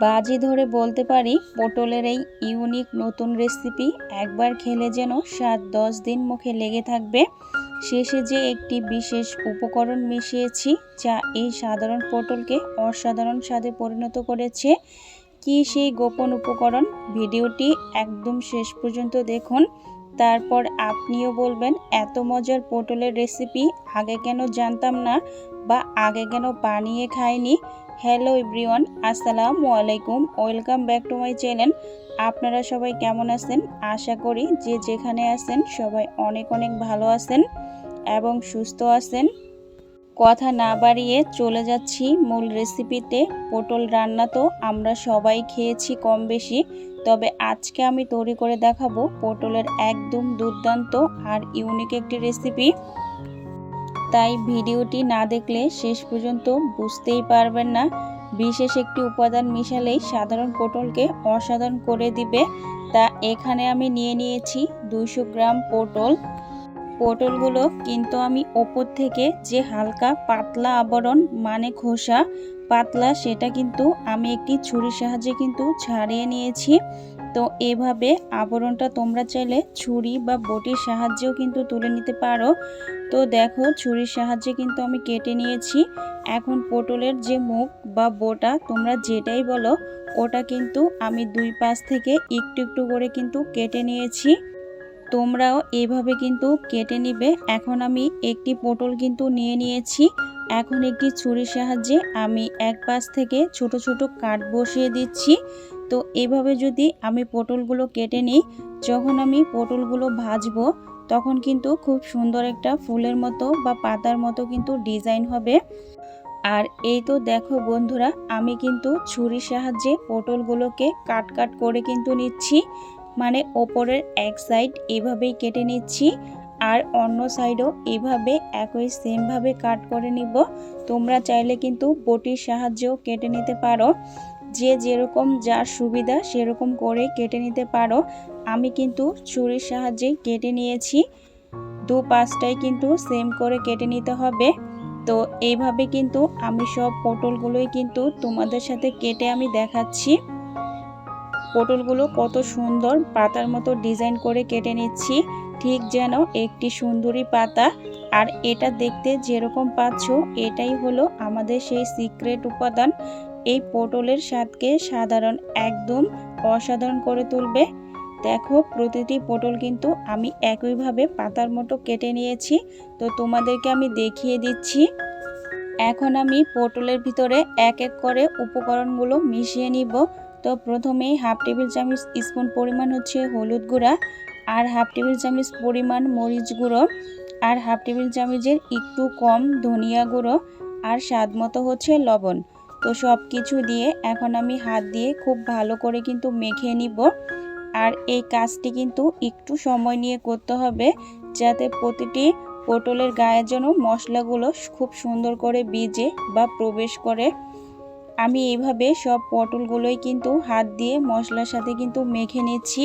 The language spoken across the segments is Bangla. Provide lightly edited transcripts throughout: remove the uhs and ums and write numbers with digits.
বাজি ধরে বলতে পারি পটলের এই ইউনিক নতুন রেসিপি একবার খেলে যেন 7-10 দিন মুখে লেগে থাকবে। শেষে যে একটি বিশেষ উপকরণ মিশিয়েছি যা এই সাধারণ পটলকে অসাধারণ স্বাদে পরিণত করেছে। কি সেই গোপন উপকরণ? ভিডিওটি একদম শেষ পর্যন্ত দেখুন, তারপর আপনিও বলবেন এত মজার পটলের রেসিপি আগে কেন জানতাম না বা আগে কেন বানিয়ে খাইনি। হ্যালো এভরিওয়ান, আসসালামু আলাইকুম, welcome back to my channel. আপনারা সবাই কেমন আছেন? আশা করি যে যেখানে আছেন সবাই অনেক অনেক ভালো আছেন এবং সুস্থ আছেন। কথা না বাড়িয়ে চলে যাচ্ছি মূল রেসিপিতে। পটল রান্না তো আমরা সবাই খেয়েছি কম বেশি, তবে আজকে আমি তৈরি করে দেখাবো পটলের একদম দুর্দান্ত আর ইউনিক একটি রেসিপি। তাই ভিডিওটি না দেখলে শেষ পর্যন্ত বুঝতেই পারবেন না। বিশেষ একটি উপাদান মিশালেই সাধারণ পটলকে অসাধারণ করে দিবে। তা এখানে আমি নিয়ে নিয়েছি 200 গ্রাম পটল। পটলগুলো কিন্তু আমি ওপর থেকে যে হালকা পাতলা আবরণ মানে খোসা পাতলা সেটা কিন্তু আমি একটি ছুরির সাহায্যে কিন্তু ছাড়িয়ে নিয়েছি। তো এভাবে আবরণটা তোমরা চাইলে ছুরি বা বটির সাহায্যেও কিন্তু তুলে নিতে পারো। তো দেখো ছুরির সাহায্যে কিন্তু আমি কেটে নিয়েছি। এখন পটলের যে মুখ বা বোটা তোমরা যেটাই বলো ওটা কিন্তু আমি 2 পাশ থেকে একটু একটু করে কিন্তু কেটে নিয়েছি। তোমরাও এইভাবে কিন্তু কেটে নিবে। এখন আমি একটি পটল কিন্তু নিয়ে নিয়েছি। এখন একটি ছুরির সাহায্যে আমি এক পাশ থেকে ছোট ছোট কাট বসিয়ে দিচ্ছি। তো এভাবে যদি আমি পটলগুলো কেটে নিই, যখন আমি পটলগুলো ভাজবো তখন কিন্তু খুব সুন্দর একটা ফুলের মতো বা পাতার মতো কিন্তু ডিজাইন হবে। আর এই তো দেখো বন্ধুরা, আমি কিন্তু ছুরির সাহায্যে পটলগুলোকে কাট কাট করে কিন্তু নিচ্ছি। মানে ওপরের এক সাইড এভাবেই কেটে নিচ্ছি আর অন্য সাইডও এভাবে একই সেমভাবে কাট করে নিব। তোমরা চাইলে কিন্তু বটির সাহায্যেও কেটে নিতে পারো, যে যেরকম যার সুবিধা সেরকম করে কেটে নিতে পারো। আমি কিন্তু ছুরির সাহায্যেই কেটে নিয়েছি। 2 পাশটাই কিন্তু সেম করে কেটে নিতে হবে। তো এইভাবে কিন্তু আমি সব পটলগুলোই কিন্তু তোমাদের সাথে কেটে আমি দেখাচ্ছি। পটলগুলো কত সুন্দর পাতার মতো ডিজাইন করে কেটে নিচ্ছি, ঠিক যেন একটি সুন্দরী পাতা। আর এটা দেখতে যেরকম পাচ্ছ এটাই হলো আমাদের সেই সিক্রেট উপাদান। এই পটলের স্বাদকে একদম অসাধারণ করে তুলবে। দেখো প্রতিটি পটল কিন্তু আমি একইভাবে পাতার মতো কেটে নিয়েছি। তো তোমাদেরকে আমি দেখিয়ে দিচ্ছি। এখন আমি পটলের ভিতরে এক এক করে উপকরণগুলো মিশিয়ে নিব। তো প্রথমেই হাফ টেবিল চামচ স্পুন পরিমাণ হচ্ছে হলুদ গুঁড়া, আর হাফ টেবিল চামচ পরিমাণ মরিচ গুঁড়ো, আর হাফ টেবিল চামচের একটু কম ধনিয়া গুঁড়ো, আর স্বাদ মতো হচ্ছে লবণ। তো সব কিছু দিয়ে এখন আমি হাত দিয়ে খুব ভালো করে কিন্তু মেখে নিব। আর এই কাজটি কিন্তু একটু সময় নিয়ে করতে হবে, যাতে প্রতিটি পটলের গায়ে যেন মশলাগুলো খুব সুন্দর করে ভিজে বা প্রবেশ করে। আমি এইভাবে সব পটলগুলোই কিন্তু হাত দিয়ে মশলার সাথে কিন্তু মেখে নিচ্ছি।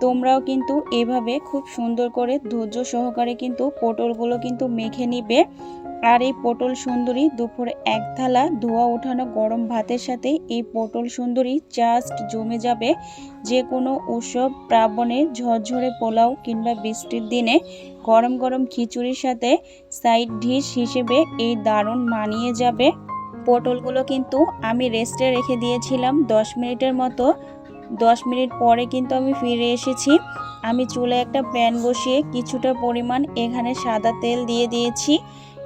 তোমরাও কিন্তু এভাবে খুব সুন্দর করে ধৈর্য সহকারে কিন্তু পটলগুলো কিন্তু মেখে নিবে। আর এই পটল সুন্দরী দুপুরে এক থালা ধোয়া ওঠানো গরম ভাতের সাথে এই পটল সুন্দরী জাস্ট জমে যাবে। যে কোনো উৎসব পার্বণে, ঝরঝরে পোলাও কিংবা বৃষ্টির দিনে গরম গরম খিচুড়ির সাথে সাইড ডিশ হিসেবে এই দারুণ মানিয়ে যাবে। পটলগুলো কিন্তু আমি রেস্টে রেখে দিয়েছিলাম 10 মিনিটের মতো। 10 মিনিট পরে কিন্তু আমি ফিরে এসেছি। আমি চুলায় একটা প্যান বসিয়ে কিছুটা পরিমাণ এখানে সাদা তেল দিয়ে দিয়েছি।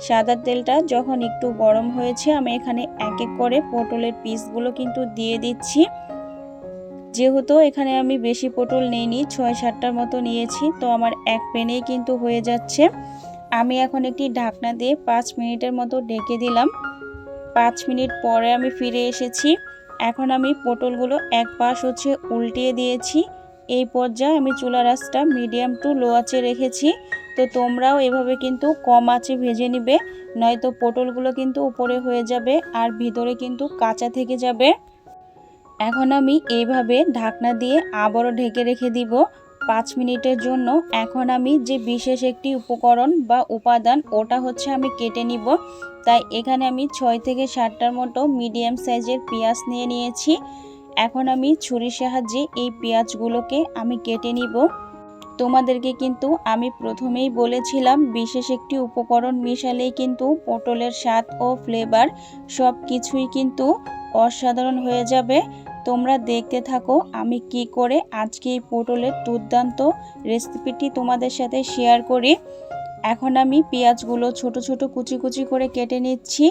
সাদা তেলটা যখন একটু গরম হয়েছে আমি এখানে এক এক করে পটলের পিসগুলো কিন্তু দিয়ে দিচ্ছি। যেহেতু এখানে আমি বেশি পটল নেইনি, 6-7টার মতো নিয়েছি, তো আমার এক প্যানেই কিন্তু হয়ে যাচ্ছে। আমি এখন একটি ঢাকনা দিয়ে 5 মিনিটের মতো ঢেকে দিলাম। 5 মিনিট পরে আমি ফিরে এসেছি। এখন আমি পটলগুলো এক পাশ হচ্ছে উল্টিয়ে দিয়েছি। এই পর্যায়ে আমি চুলার আঁচটা মিডিয়াম টু লো আঁচে রেখেছি। তো তোমরাও এভাবে কিন্তু কম আঁচে ভেজে নিবে, নয়তো পটলগুলো কিন্তু উপরে হয়ে যাবে আর ভিতরে কিন্তু কাঁচা থেকে যাবে। এখন আমি এইভাবে ঢাকনা দিয়ে আবারও ঢেকে রেখে দিব 5 মিনিটের জন্য। এখন আমি যে বিশেষ একটি উপকরণ বা উপাদান ওটা হচ্ছে আমি কেটে নিব। তাই এখানে আমি 6 থেকে 7টার মতো মিডিয়াম সাইজের পেঁয়াজ নিয়ে নিয়েছি। এখন আমি ছুরির সাহায্যে এই পেঁয়াজগুলোকে আমি কেটে নিব। তোমাদেরকে কিন্তু আমি প্রথমেই বলেছিলাম বিশেষ একটি উপকরণ মেশালেই কিন্তু পটলের স্বাদ ও ফ্লেভার সব কিছুই কিন্তু অসাধারণ হয়ে যাবে। তোমরা দেখতে থাকো আমি কি করে আজকে এই পটলের দুর্দান্ত রেসিপিটি তোমাদের সাথে শেয়ার করি। এখন আমি পেঁয়াজগুলো ছোট ছোট কুচি কুচি করে কেটে নিচ্ছি।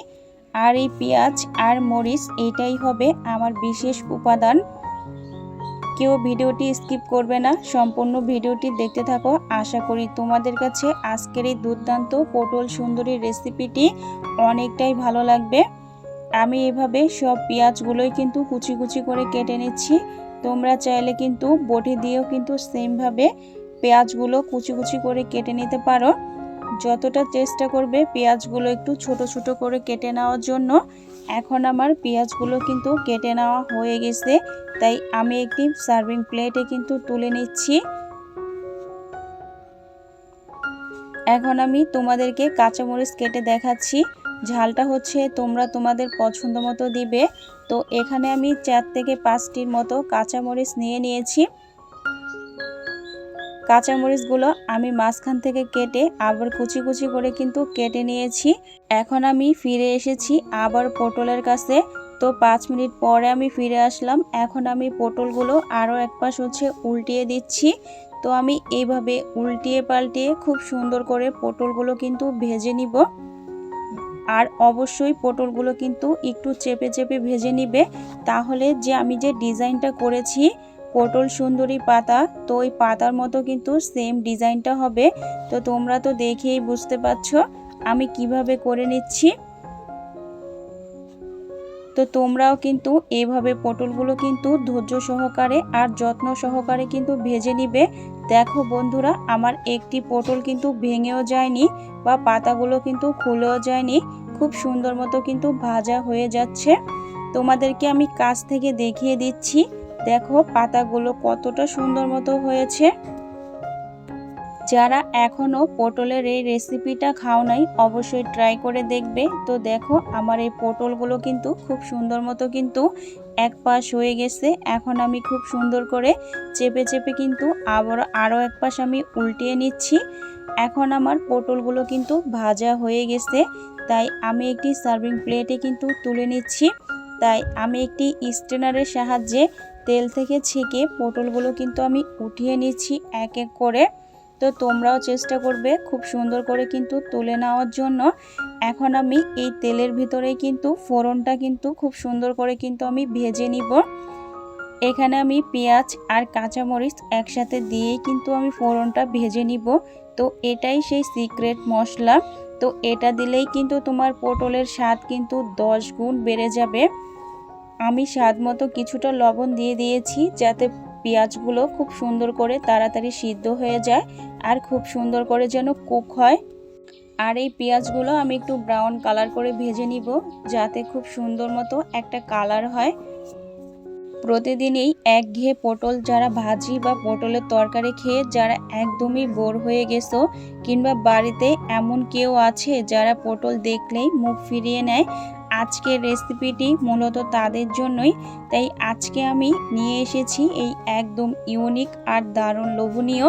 আর এই পেঁয়াজ আর মরিচ এটাই হবে আমার বিশেষ উপাদান। কেউ ভিডিওটি স্কিপ করবে না, সম্পূর্ণ ভিডিওটি দেখতে থাকো। আশা করি তোমাদের কাছে আজকের এই দুর্দান্ত পটল সুন্দরী রেসিপিটি অনেকটাই ভালো লাগবে। আমি এভাবে সব পেঁয়াজগুলোই কিন্তু কুচি কুচি করে কেটে নিচ্ছি। তোমরা চাইলে কিন্তু বটি দিয়েও কিন্তু সেমভাবে পেঁয়াজগুলো কুচি কুচি করে কেটে নিতে পারো। যতটা চেষ্টা করবে পেঁয়াজগুলো একটু ছোট ছোট করে কেটে নেওয়ার জন্য। এখন আমার পেঁয়াজগুলো কিন্তু কেটে নেওয়া হয়ে গেছে, তাই আমি একটি সার্ভিং প্লেটে কিন্তু তুলে নিচ্ছি। এখন আমি তোমাদেরকে কাঁচামরিচ কেটে দেখাচ্ছি। ঝালটা হচ্ছে তোমরা তোমাদের পছন্দ মতো দিবে। তো এখানে আমি 4 থেকে 5টির মতো কাঁচামরিচ নিয়ে নিয়েছি। কাঁচামরিচগুলো আমি মাঝখান থেকে কেটে আবার কুচি কুচি করে কিন্তু কেটে নিয়েছি। এখন আমি ফিরে এসেছি আবার পটলের কাছে। তো 5 মিনিট পরে আমি ফিরে আসলাম। এখন আমি পটলগুলো আরও এক পাশ হচ্ছে উল্টিয়ে দিচ্ছি। তো আমি এইভাবে উল্টিয়ে পাল্টিয়ে খুব সুন্দর করে পটলগুলো কিন্তু ভেজে নিব। আর অবশ্যই পটলগুলো কিন্তু একটু চেপে চেপে ভেজে নিবে, তাহলে যে আমি যে ডিজাইনটা করেছি পটল সুন্দরী পাতা, তো ওই পাতার মতো কিন্তু সেম ডিজাইনটা হবে। তো তোমরা তো দেখেই বুঝতে পারছো আমি কিভাবে করে নিচ্ছি। তো তোমরাও কিন্তু এইভাবে পটলগুলো কিন্তু ধৈর্য সহকারে আর যত্ন সহকারে কিন্তু ভেজে নিবে। দেখো বন্ধুরা, আমার একটি পটল কিন্তু ভেঙেও যায়নি বা পাতাগুলো কিন্তু খুলেও যায়নি। খুব সুন্দর মতো কিন্তু ভাজা হয়ে যাচ্ছে। তোমাদেরকে আমি কাছ থেকে দেখিয়ে দিচ্ছি। দেখো পাতাগুলো কতটা সুন্দর মতো হয়েছে। যারা এখনও পটলের এই রেসিপিটা খাও নাই অবশ্যই ট্রাই করে দেখবে। তো দেখো আমার এই পটলগুলো কিন্তু খুব সুন্দর মতো কিন্তু এক পাশ হয়ে গেছে। এখন আমি খুব সুন্দর করে চেপে চেপে কিন্তু আরও এক পাশ আমি উল্টিয়ে নিচ্ছি। এখন আমার পটলগুলো কিন্তু ভাজা হয়ে গেছে, তাই আমি একটি সার্ভিং প্লেটে কিন্তু তুলে নিচ্ছি। তাই আমি একটি স্ট্রেনারের সাহায্যে তেল থেকে ছেঁকে পটলগুলো কিন্তু আমি উঠিয়ে নিচ্ছি এক এক করে। তো তোমরাও চেষ্টা করবে খুব সুন্দর করে কিন্তু তুলে নেওয়ার জন্য। এখন আমি এই তেলের ভিতরেই কিন্তু ফোড়নটা কিন্তু খুব সুন্দর করে কিন্তু আমি ভেজে নিব। এখানে আমি পেঁয়াজ আর কাঁচামরিচ একসাথে দিয়েই কিন্তু আমি ফোড়নটা ভেজে নিব। তো এটাই সেই সিক্রেট মশলা। তো এটা দিলেই কিন্তু তোমার পটলের স্বাদ কিন্তু 10 গুণ বেড়ে যাবে। আমি স্বাদ মতো কিছুটা লবণ দিয়ে দিয়েছি, যাতে পেঁয়াজগুলো খুব সুন্দর করে তাড়াতাড়ি সিদ্ধ হয়ে যায় আর খুব সুন্দর করে যেন কুক হয়। আর এই পেঁয়াজগুলো আমি একটু ব্রাউন কালার করে ভেজে নিব, যাতে খুব সুন্দর মতো একটা কালার হয়। প্রতিদিনই একঘেয়ে পটল যারা ভাজি বা পটলের তরকারি খেয়ে যারা একদমই বোর হয়ে গেছো, কিংবা বাড়িতে এমন কেউ আছে যারা পটল দেখলেই মুখ ফিরিয়ে নেয়, আজকের রেসিপিটি মূলত তাদের জন্যই। তাই আজকে আমি নিয়ে এসেছি এই একদম ইউনিক আর দারুণ লোভনীয়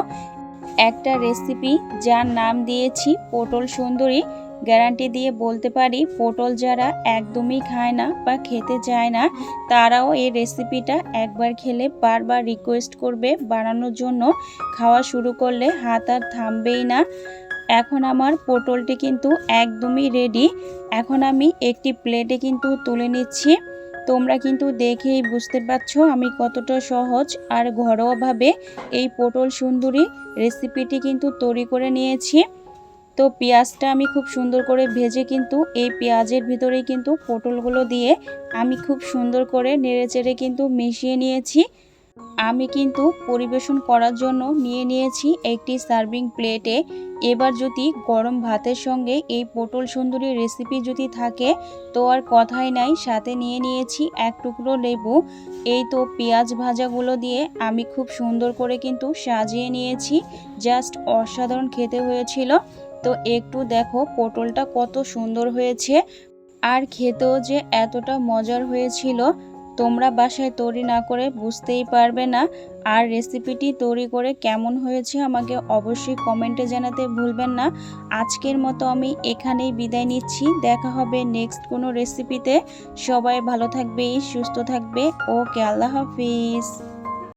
একটা রেসিপি, যার নাম দিয়েছি পটল সুন্দরী। গ্যারান্টি দিয়ে বলতে পারি পটল যারা একদমই খায় না বা খেতে চায় না, তারাও এই রেসিপিটা একবার খেলে বারবার রিকোয়েস্ট করবে বানানোর জন্য। খাওয়া শুরু করলে হাত আর থামবেই না। এখন আমার পটলটি কিন্তু একদমই রেডি। এখন আমি একটি প্লেটে কিন্তু তুলে নিচ্ছি। তোমরা কিন্তু দেখেই বুঝতে পারছো আমি কতটা সহজ আর ঘরোয়াভাবে এই পটল সুন্দরী রেসিপিটি কিন্তু তৈরি করে নিয়েছি। তো পেঁয়াজটা আমি খুব সুন্দর করে ভেজে কিন্তু এই পেঁয়াজের ভিতরেই কিন্তু পটলগুলো দিয়ে আমি খুব সুন্দর করে নেড়েচেড়ে কিন্তু মিশিয়ে নিয়েছি। আমি কিন্তু পরিবেশন করার জন্য নিয়ে নিয়েছি একটি সার্ভিং প্লেটে। এবার যদি গরম ভাতের সঙ্গে এই পটল সুন্দরী রেসিপি যদি থাকে তো আর কথাই নাই। সাথে নিয়ে নিয়েছি এক টুকরো লেবু। এই তো পেঁয়াজ ভাজাগুলো দিয়ে আমি খুব সুন্দর করে কিন্তু সাজিয়ে নিয়েছি। জাস্ট অসাধারণ খেতে হয়েছিল। তো একটু দেখো পটলটা কত সুন্দর হয়েছে আর খেতেও যে এতটা মজার হয়েছিল, তোমরা বাসায় তৈরি না করে বুঝতেই পারবে না। আর রেসিপিটি তৈরি করে কেমন হয়েছে আমাকে অবশ্যই কমেন্টে জানাতে ভুলবেন না। আজকের মতো আমি এখানেই বিদায় নিচ্ছি, দেখা হবে নেক্সট কোনো রেসিপিতে। সবাই ভালো থাকবে, সুস্থ থাকবে। ওকে, আল্লাহ হাফিজ।